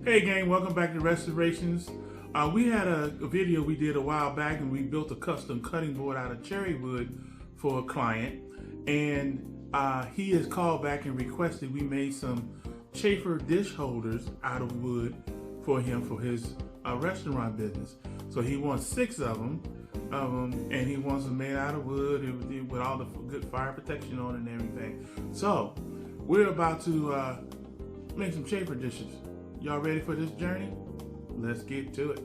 Hey gang, welcome back to Restorations. We had a video we did a while back and we built a custom cutting board out of cherry wood for a client, and he has called back and requested we made some Chafer dish holders out of wood for him for his restaurant business. So he wants 6 of them, and he wants them made out of wood with all the good fire protection on and everything. So we're about to make some Chafer dishes. Y'all ready for this journey? Let's get to it.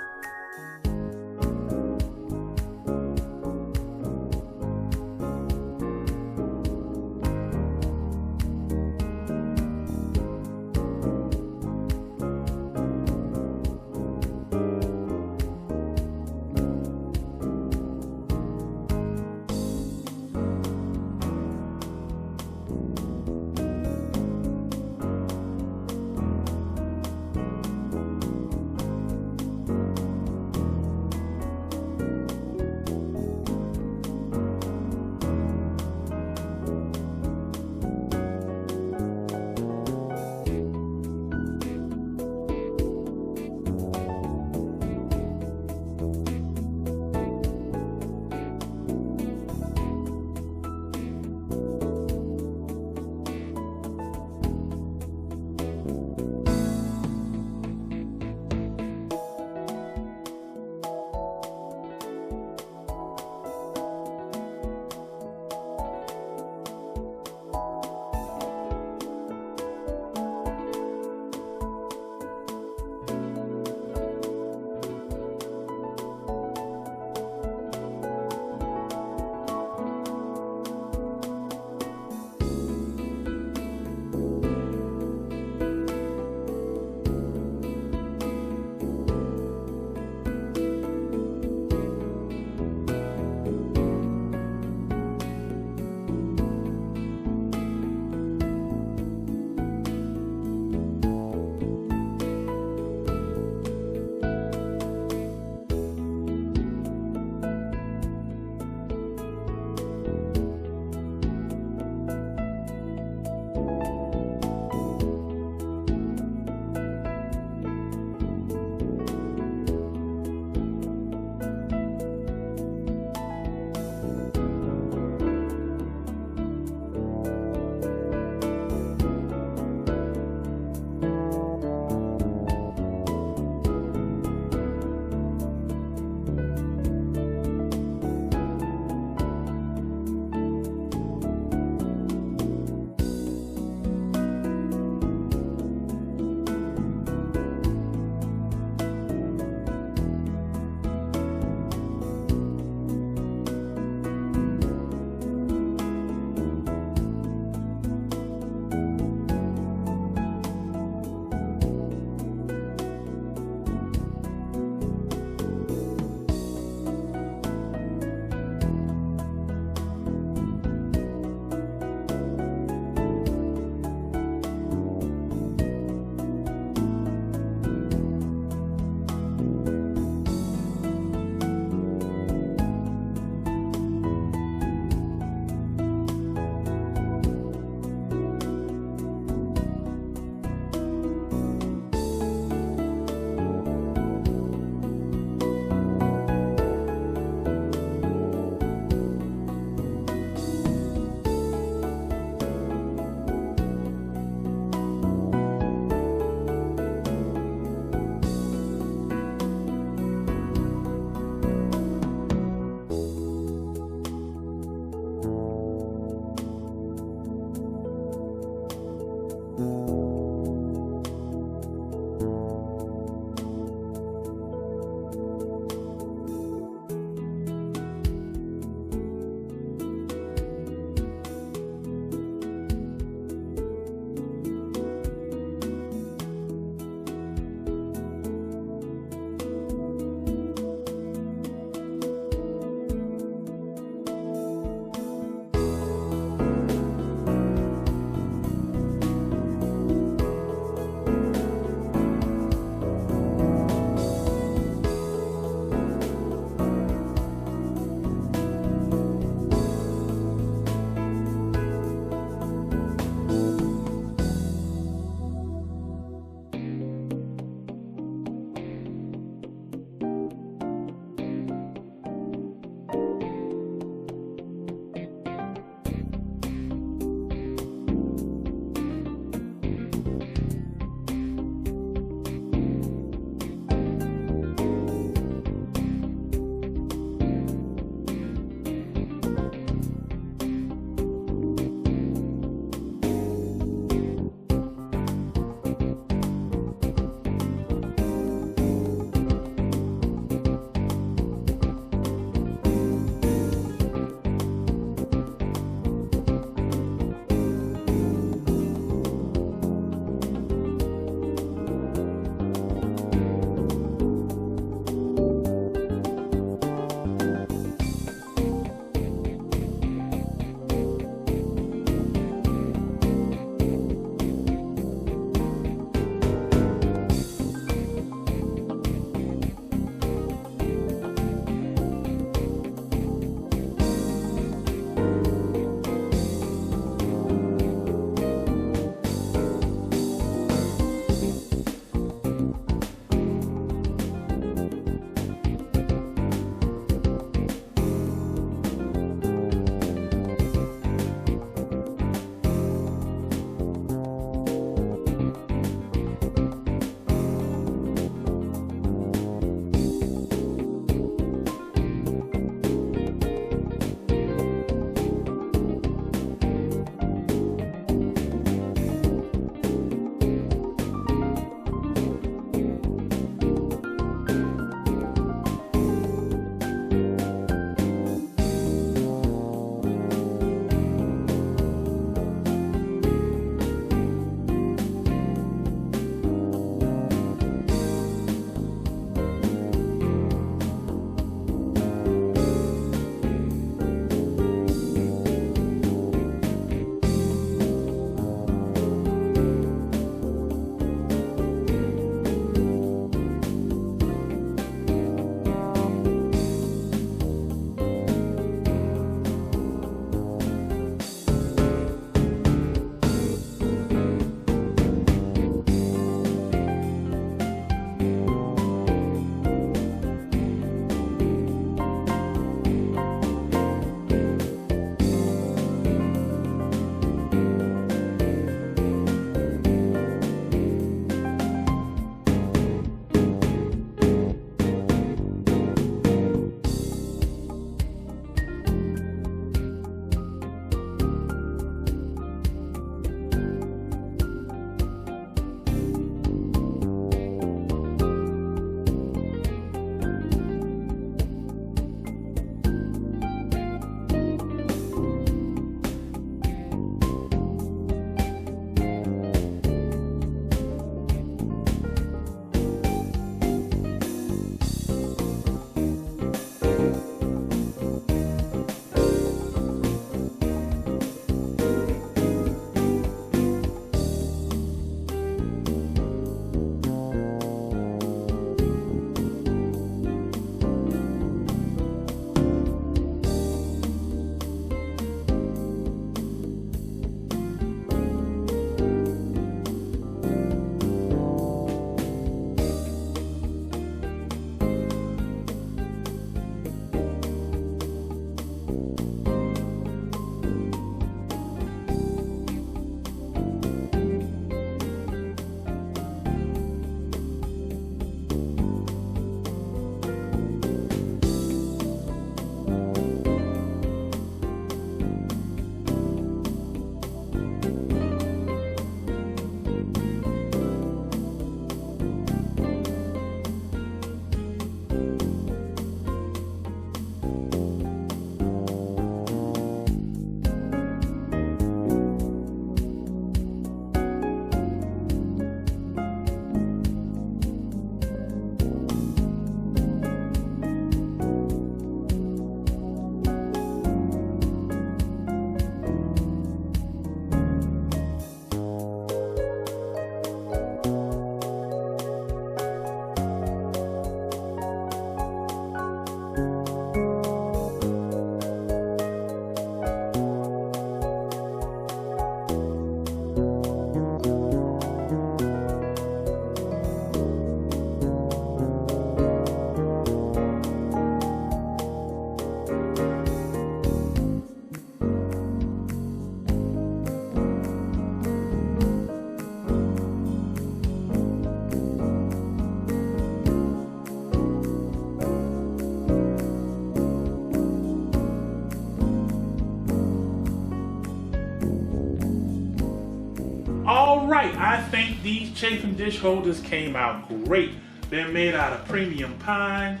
All right, I think these chafing dish holders came out great. They're made out of premium pine.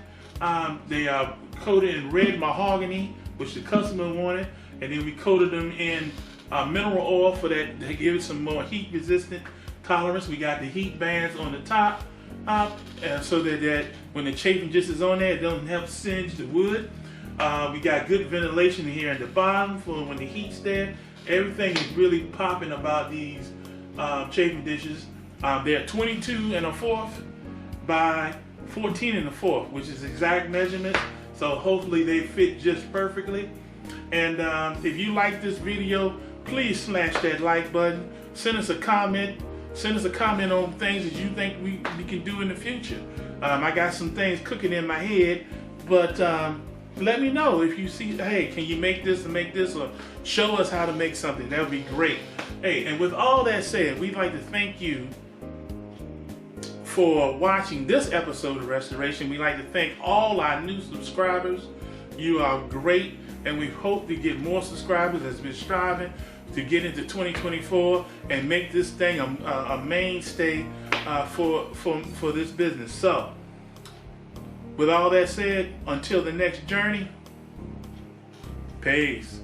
They are coated in red mahogany, which the customer wanted, and then we coated them in mineral oil for that to give it some more heat resistant tolerance. We got the heat bands on the top, so that when the chafing dish is on there, it doesn't help singe the wood. We got good ventilation here at the bottom for when the heat's there. Everything is really popping about these chafing dishes. They're 22 1/4 by 14 1/4, which is exact measurement. So hopefully they fit just perfectly. And if you like this video, please smash that like button. Send us a comment. Send us a comment on things that you think we can do in the future. I got some things cooking in my head, but let me know if you see, hey, can you make this and make this, or show us how to make something. That would be great. Hey, and with all that said, we'd like to thank you for watching this episode of Restoration. We'd like to thank all our new subscribers. You are great, and we hope to get more subscribers as we're striving to get into 2024 and make this thing a mainstay for this business. So, with all that said, until the next journey, peace.